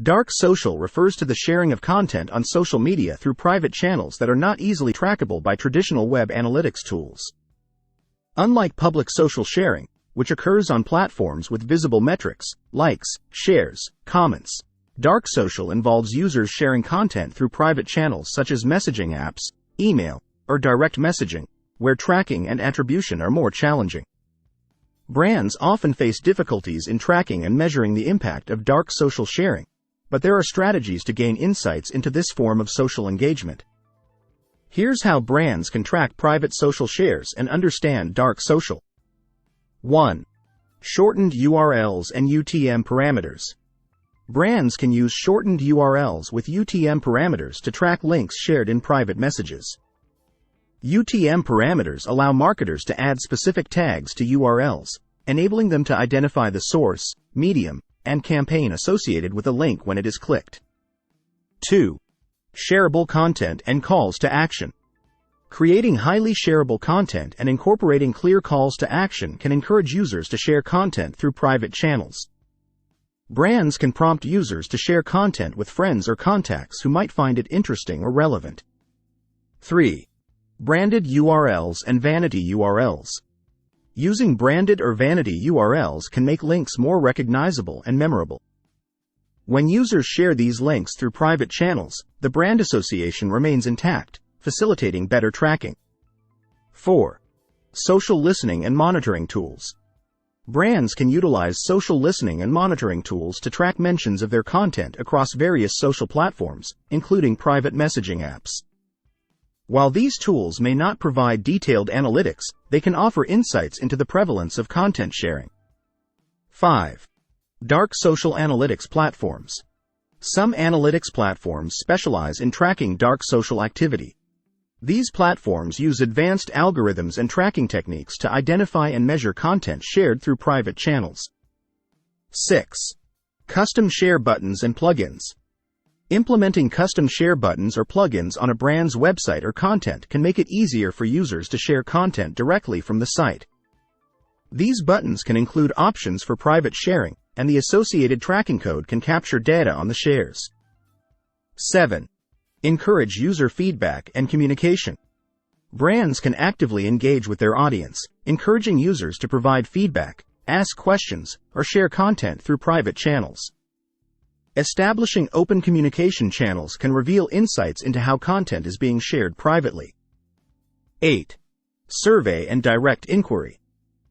Dark social refers to the sharing of content on social media through private channels that are not easily trackable by traditional web analytics tools. Unlike public social sharing, which occurs on platforms with visible metrics, likes, shares, comments, dark social involves users sharing content through private channels such as messaging apps, email, or direct messaging, where tracking and attribution are more challenging. Brands often face difficulties in tracking and measuring the impact of dark social sharing, but there are strategies to gain insights into this form of social engagement. Here's how brands can track private social shares and understand dark social. 1. Shortened URLs and UTM parameters. Brands can use shortened URLs with UTM parameters to track links shared in private messages. UTM parameters allow marketers to add specific tags to URLs, enabling them to identify the source, medium, and campaign associated with a link when it is clicked. 2. Shareable content and calls to action. Creating highly shareable content and incorporating clear calls to action can encourage users to share content through private channels. Brands can prompt users to share content with friends or contacts who might find it interesting or relevant. 3. Branded URLs and vanity URLs. Using branded or vanity URLs can make links more recognizable and memorable. When users share these links through private channels, the brand association remains intact, facilitating better tracking. 4. Social listening and monitoring tools. Brands can utilize social listening and monitoring tools to track mentions of their content across various social platforms, including private messaging apps. While these tools may not provide detailed analytics, they can offer insights into the prevalence of content sharing. 5. Dark social analytics platforms. Some analytics platforms specialize in tracking dark social activity. These platforms use advanced algorithms and tracking techniques to identify and measure content shared through private channels. 6. Custom share buttons and plugins. Implementing custom share buttons or plugins on a brand's website or content can make it easier for users to share content directly from the site. These buttons can include options for private sharing, and the associated tracking code can capture data on the shares. 7. Encourage user feedback and communication. Brands can actively engage with their audience, encouraging users to provide feedback, ask questions, or share content through private channels. Establishing open communication channels can reveal insights into how content is being shared privately. 8. Survey and direct inquiry.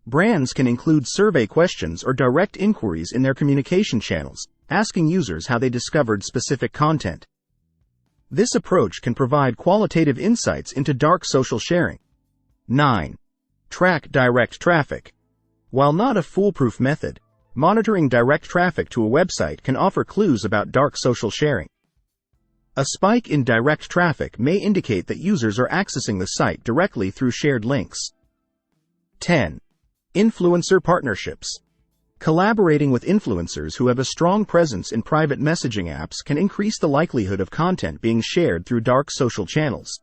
Brands can include survey questions or direct inquiries in their communication channels, asking users how they discovered specific content. This approach can provide qualitative insights into dark social sharing. 9. Track direct traffic. While not a foolproof method, monitoring direct traffic to a website can offer clues about dark social sharing. A spike in direct traffic may indicate that users are accessing the site directly through shared links. 10. Influencer partnerships. Collaborating with influencers who have a strong presence in private messaging apps can increase the likelihood of content being shared through dark social channels.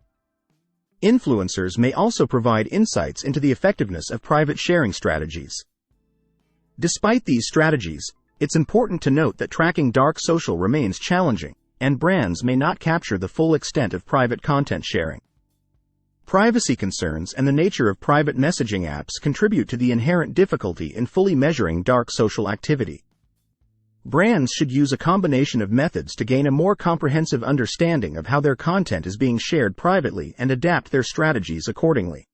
Influencers may also provide insights into the effectiveness of private sharing strategies. Despite these strategies, it's important to note that tracking dark social remains challenging, and brands may not capture the full extent of private content sharing. Privacy concerns and the nature of private messaging apps contribute to the inherent difficulty in fully measuring dark social activity. Brands should use a combination of methods to gain a more comprehensive understanding of how their content is being shared privately and adapt their strategies accordingly.